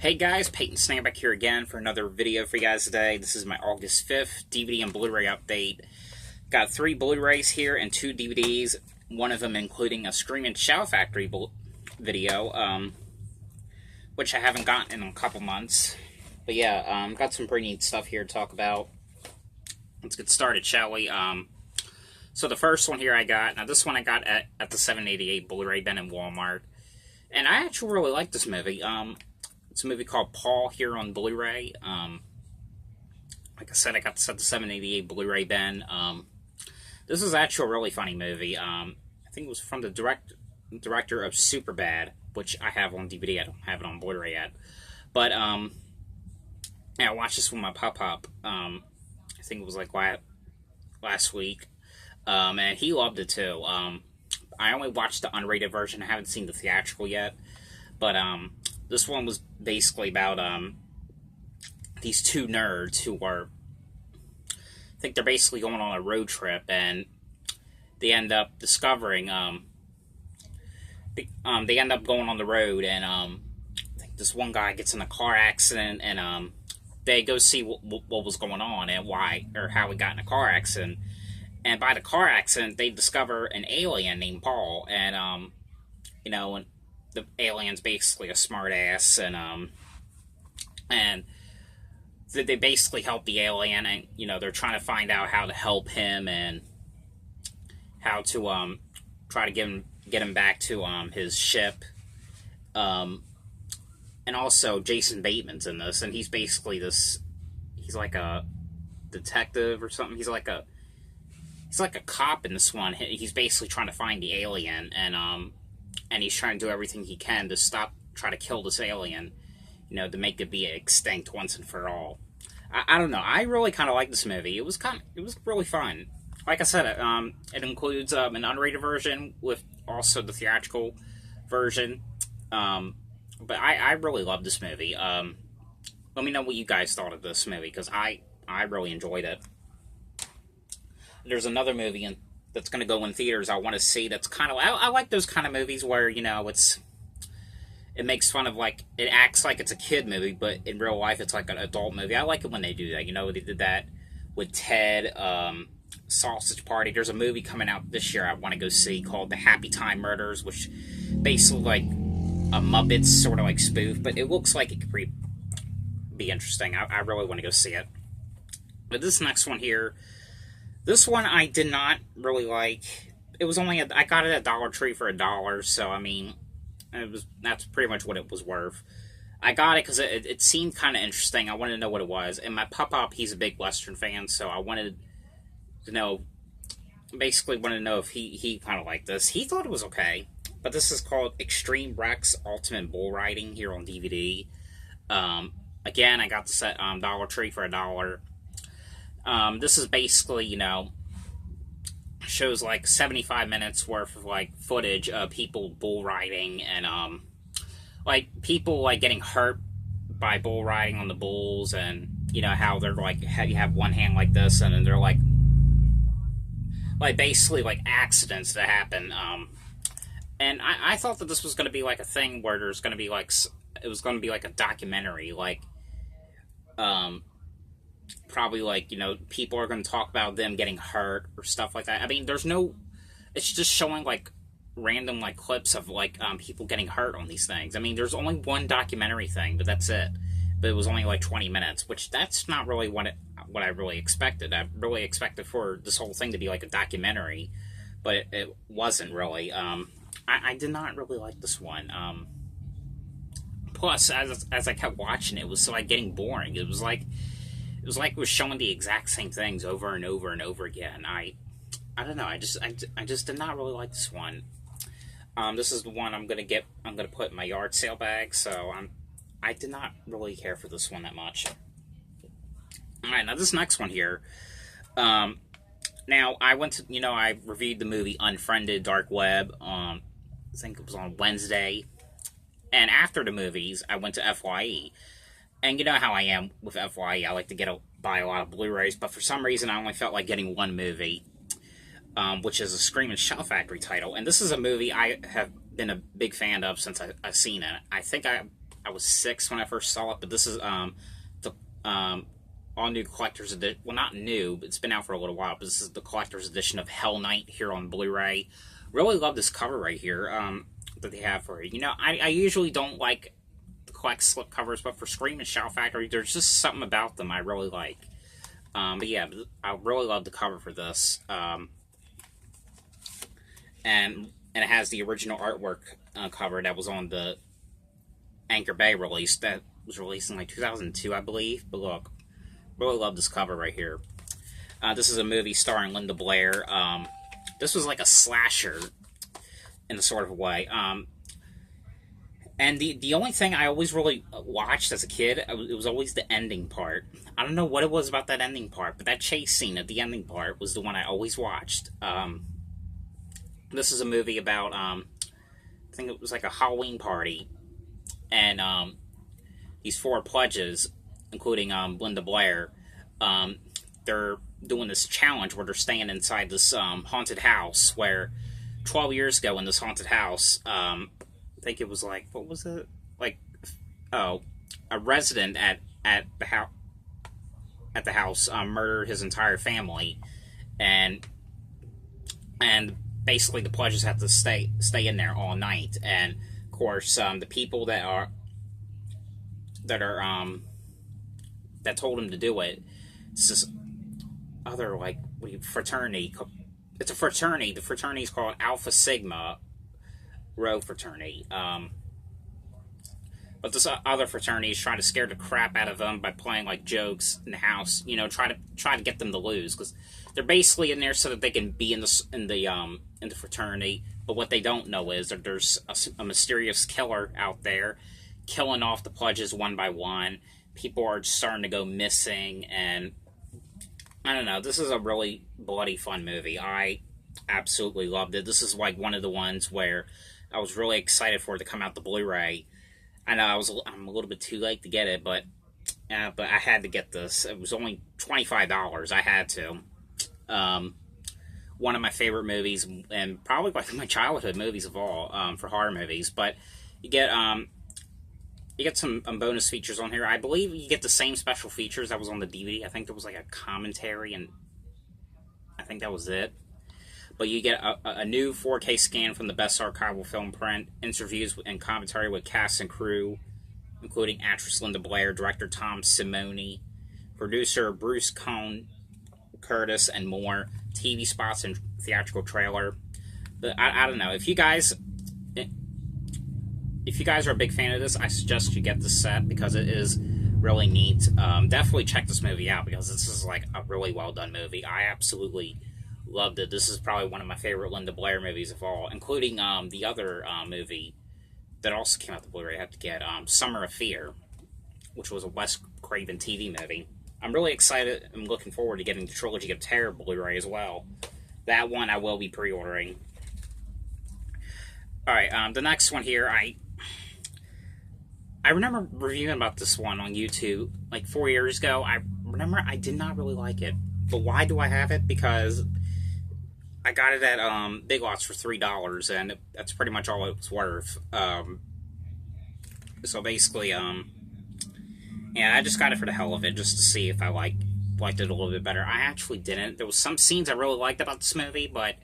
Hey guys, Peyton Snapback here again for another video for you guys today. This is my August 5th DVD and Blu-ray update. Got 3 Blu-rays here and 2 DVDs, one of them including a Screamin' Shout Factory video, which I haven't gotten in a couple months. But yeah, got some pretty neat stuff here to talk about. Let's get started, shall we? So the first one here I got, now this one I got at the 788 Blu-ray bin in Walmart. And I actually really like this movie. It's a movie called Paul here on Blu-ray. Like I said, I got this at the 788 Blu-ray bin. This is actually a really funny movie. I think it was from the director of Superbad, which I have on DVD. I don't have it on Blu-ray yet. But, yeah, I watched this with my pop-up. I think it was like last week. And he loved it too. I only watched the unrated version. I haven't seen the theatrical yet. But, this one was basically about, these two nerds who are, I think they're basically going on a road trip, and they end up discovering, they end up going on the road, and, I think this one guy gets in a car accident, and, they go see what was going on, and why, or how he got in a car accident, and by the car accident, they discover an alien named Paul, and, you know, and the alien's basically a smart ass, and they basically help the alien, and, you know, they're trying to find out how to help him, and how to, try to get him back to, his ship, and also Jason Bateman's in this, and he's basically he's like a detective or something, he's like a cop in this one. He's basically trying to find the alien, and he's trying to do everything he can to try to kill this alien, you know, to make it be extinct once and for all. I don't know. I really kind of like this movie. It was really fun. Like I said, it includes an unrated version with also the theatrical version. But I really love this movie. Let me know what you guys thought of this movie, because I really enjoyed it. There's another movie that's going to go in theaters I want to see that's kind of... I like those kind of movies where, you know, it makes fun of, like... It acts like it's a kid movie, but in real life it's like an adult movie. I like it when they do that. You know, they did that with Ted, Sausage Party. There's a movie coming out this year I want to go see called The Happy Time Murders, which basically like a Muppets sort of like spoof, but it looks like it could be interesting. I really want to go see it. But this next one here... This one I did not really like. It was only I got it at Dollar Tree for $1, so I mean, that's pretty much what it was worth. I got it because it seemed kind of interesting. I wanted to know what it was, and my pop-up, he's a big Western fan, so I wanted to know. Basically, wanted to know if he kind of liked this. He thought it was okay, but this is called Extreme Rex Ultimate Bull Riding here on DVD. Again, I got this at Dollar Tree for $1. This is basically, you know, shows like 75 minutes worth of like footage of people bull riding, and like people like getting hurt by bull riding on the bulls, and you know how they're like, you have one hand like this, and then they're like basically like accidents that happen. And I thought that this was going to be like a thing where there's going to be like, it was going to be like a documentary, like probably like, you know, people are going to talk about them getting hurt or stuff like that. I mean, it's just showing like random like clips of like people getting hurt on these things. I mean, there's only one documentary thing, but that's it. But it was only like 20 minutes, which that's not really what I really expected. I really expected for this whole thing to be like a documentary, but it wasn't really. I did not really like this one. Plus, as I kept watching it was like getting boring. It was like it was showing the exact same things over and over and over again. I don't know. I just did not really like this one. This is the one I'm gonna put in my yard sale bag. So I did not really care for this one that much. All right, now this next one here. Now I went to, you know, I reviewed the movie Unfriended Dark Web. I think it was on Wednesday. And after the movies, I went to FYE. And you know how I am with FYE. I like to buy a lot of Blu-rays, but for some reason I only felt like getting one movie, which is a Screamin' Shout Factory title. And this is a movie I have been a big fan of since I've seen it. I think I was 6 when I first saw it, but this is the all new collector's edition. Well, not new, but it's been out for a little while. But this is the collector's edition of Hell Knight here on Blu-ray. Really love this cover right here that they have for it. You know, I usually don't like the collect slip covers, but for Scream and Shout Factory, there's just something about them I really like. But yeah, I really love the cover for this. And it has the original artwork cover that was on the Anchor Bay release that was released in like 2002, I believe. But look, really love this cover right here. This is a movie starring Linda Blair. This was like a slasher in a sort of way. And the only thing I always really watched as a kid, it was always the ending part. I don't know what it was about that ending part, but that chase scene at the ending part was the one I always watched. This is a movie about, I think it was like a Halloween party. And these 4 pledges, including Linda Blair, they're doing this challenge where they're staying inside this haunted house where 12 years ago in this haunted house, I think it was like, what was it? Like, oh, a resident at the house murdered his entire family, and basically the pledges have to stay in there all night. And of course, the people that told him to do it, it's this other like fraternity. It's a fraternity. The fraternity is called Alpha Sigma Rho Fraternity. But this other fraternity is trying to scare the crap out of them by playing like jokes in the house. You know, try to get them to lose, because they're basically in there so that they can be in the fraternity. But what they don't know is that there's a mysterious killer out there killing off the pledges one by one. People are starting to go missing, and I don't know. This is a really bloody fun movie. I absolutely loved it. This is like one of the ones where I was really excited for it to come out the Blu-ray. I know I'm a little bit too late to get it, but I had to get this. It was only $25. I had to. One of my favorite movies, and probably like my childhood movies of all, for horror movies. But you get some bonus features on here. I believe you get the same special features that was on the DVD. I think there was like a commentary, and I think that was it. But you get a new 4K scan from the best archival film print, interviews and commentary with cast and crew, including actress Linda Blair, director Tom Simone, producer Bruce Cohn Curtis, and more, TV spots and theatrical trailer. But I don't know, if you guys are a big fan of this, I suggest you get this set because it is really neat. Definitely check this movie out because this is like a really well done movie. I absolutely loved it. This is probably one of my favorite Linda Blair movies of all, including the other movie that also came out the Blu-ray I have to get, Summer of Fear, which was a Wes Craven TV movie. I'm really excited. I'm looking forward to getting the Trilogy of Terror Blu-ray as well. That one I will be pre-ordering. Alright, the next one here, I remember reviewing about this one on YouTube like 4 years ago. I remember I did not really like it. But why do I have it? Because I got it at Big Lots for $3, and that's pretty much all it was worth. So basically, yeah, I just got it for the hell of it, just to see if I liked it a little bit better. I actually didn't. There was some scenes I really liked about this movie, but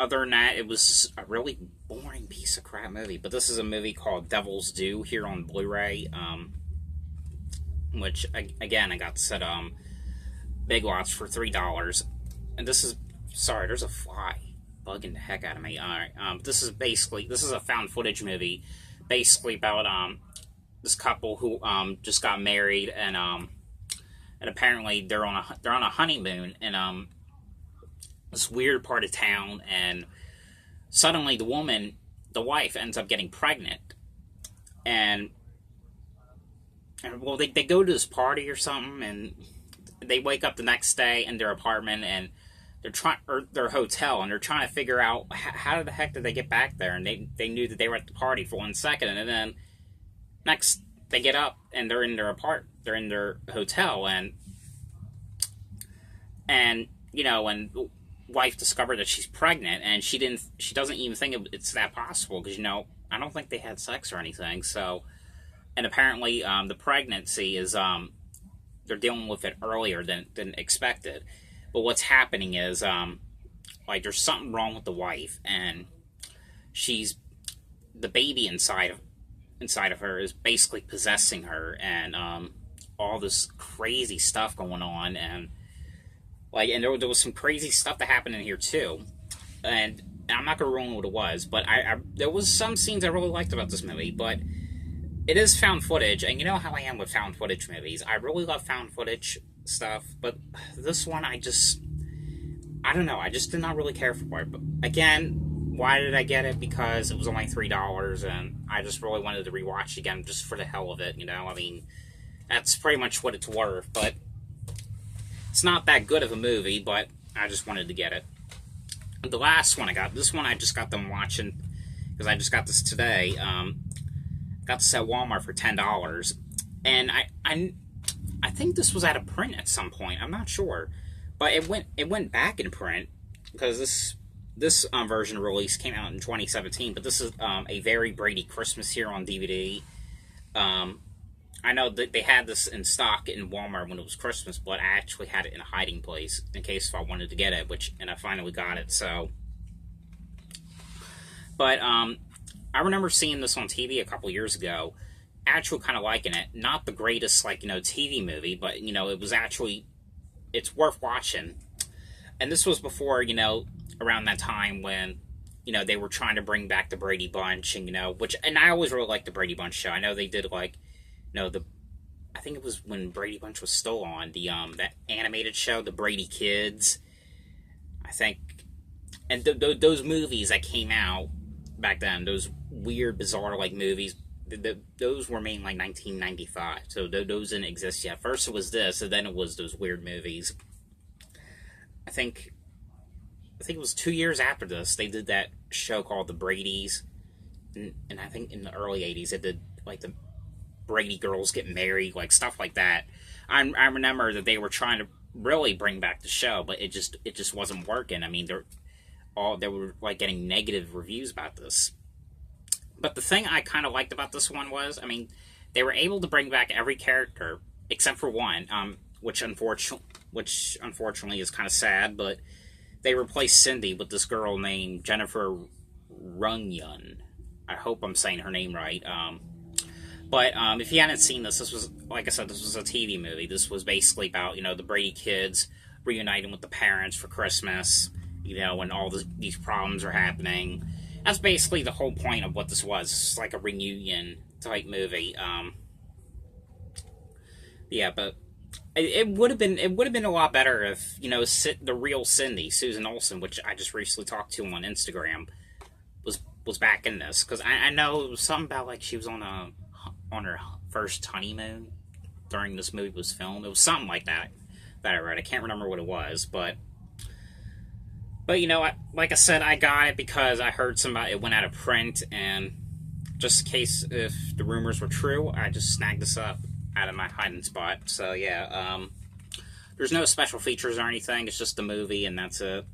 other than that, it was a really boring piece of crap movie. But this is a movie called Devil's Due here on Blu-ray, which, again, I got this at Big Lots for $3. And this is, sorry, there's a fly bugging the heck out of me. Alright, this is a found footage movie, basically about this couple who just got married, and apparently they're on a honeymoon in this weird part of town, and suddenly the wife ends up getting pregnant, and well, they go to this party or something, and they wake up the next day in their apartment, and their hotel, and they're trying to figure out how the heck did they get back there, and they knew that they were at the party for 1 second, and then next they get up and they're in their hotel, and you know, and wife discovered that she's pregnant, and she doesn't even think it's that possible, because, you know, I don't think they had sex or anything. So, and apparently, the pregnancy is they're dealing with it earlier than expected. But what's happening is like there's something wrong with the wife, and she's the baby inside of her is basically possessing her, and all this crazy stuff going on, and like, and there was some crazy stuff that happened in here too, and I'm not gonna ruin what it was, but I there was some scenes I really liked about this movie, but it is found footage, and you know how I am with found footage movies. I really love found footage stuff, but this one I don't know, I just did not really care for it. But again, why did I get it? Because it was only $3, and I just really wanted to rewatch it again just for the hell of it, you know? I mean, that's pretty much what it's worth, but it's not that good of a movie, but I just wanted to get it. The last one I got, this one I just got them watching, because I just got this today, got this at Walmart for $10, and I think this was out of print at some point, I'm not sure, but it went back in print, because this version release came out in 2017, but this is a very Brady Christmas here on DVD. I know that they had this in stock in Walmart when it was Christmas, but I actually had it in a hiding place in case if I wanted to get it, and I finally got it, so. But I remember seeing this on TV a couple years ago, actually kind of liking it. Not the greatest, like, you know, TV movie, but, you know, it was actually, it's worth watching. And this was before, you know, around that time when, you know, they were trying to bring back the Brady Bunch, and, you know, and I always really liked the Brady Bunch show. I know they did, like, you know, I think it was when Brady Bunch was still on, that animated show, the Brady Kids, I think, and those movies that came out back then, those weird, bizarre, like, movies, those were made in, like, 1995, so those didn't exist yet. First it was this, and then it was those weird movies. I think it was 2 years after this, they did that show called The Bradys, and I think in the early 80s, it did, like, the Brady girls get married, like, stuff like that. I remember that they were trying to really bring back the show, but it just wasn't working. I mean, they were, like, getting negative reviews about this. But the thing I kind of liked about this one was, I mean, they were able to bring back every character except for one, which unfortunately is kind of sad, but they replaced Cindy with this girl named Jennifer Runyon. I hope I'm saying her name right. But if you hadn't seen this was, like I said, this was a TV movie. This was basically about, you know, the Brady kids reuniting with the parents for Christmas, you know, when all these problems are happening. That's basically the whole point of what this was. It's like a reunion type movie. Yeah, but it would have been a lot better if, you know, the real Cindy, Susan Olsen, which I just recently talked to on Instagram, was back in this, because I know it was something about, like, she was on her first honeymoon during this movie was filmed. It was something like that I read. I can't remember what it was, but you know, like I said, I got it because I heard it went out of print, and just in case if the rumors were true, I just snagged this up out of my hiding spot. So yeah, there's no special features or anything. It's just the movie, and that's it.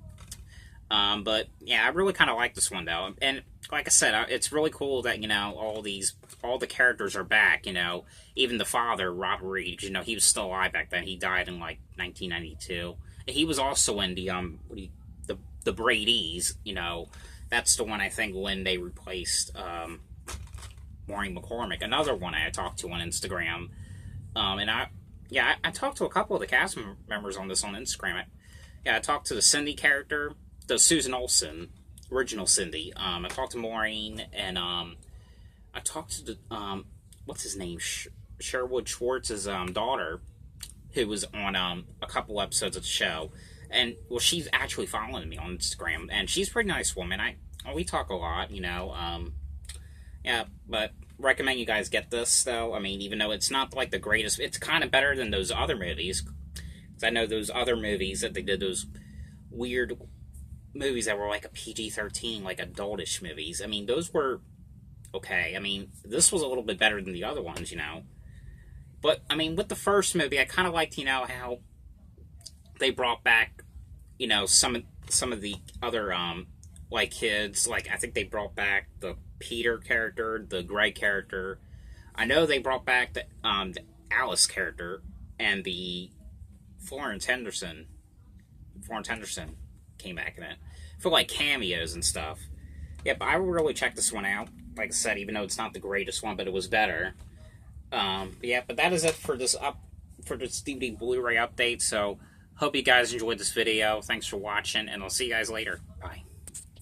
But yeah, I really kind of like this one though, and like I said, it's really cool that, you know, all the characters are back. You know, even the father, Robert Reed. You know, he was still alive back then. He died in, like, 1992. He was also in the Bradys. You know, that's the one, I think, when they replaced Maureen McCormick. Another one I talked to on Instagram, and I talked to a couple of the cast members on this on Instagram. I talked to the Cindy character, the Susan Olsen, original Cindy. I talked to Maureen, and I talked to the what's his name, Sherwood Schwartz's daughter, who was on a couple episodes of the show, and well, she's actually following me on Instagram, and she's a pretty nice woman. We talk a lot, you know. Yeah, but recommend you guys get this though. I mean, even though it's not like the greatest, it's kind of better than those other movies. Because I know those other movies that they did, those weird movies that were like a PG-13, like adultish movies. I mean, those were okay. I mean, this was a little bit better than the other ones, you know. But I mean, with the first movie, I kind of liked, you know, how they brought back, you know, some of the other like kids. Like, I think they brought back the Peter character, the Greg character. I know they brought back the Alice character and the Florence Henderson. Florence Henderson came back in it for like cameos and stuff. Yeah, but I would really check this one out. Like I said, even though it's not the greatest one, but it was better. Yeah, but that is it for this DVD Blu-ray update. So hope you guys enjoyed this video. Thanks for watching, and I'll see you guys later. Bye.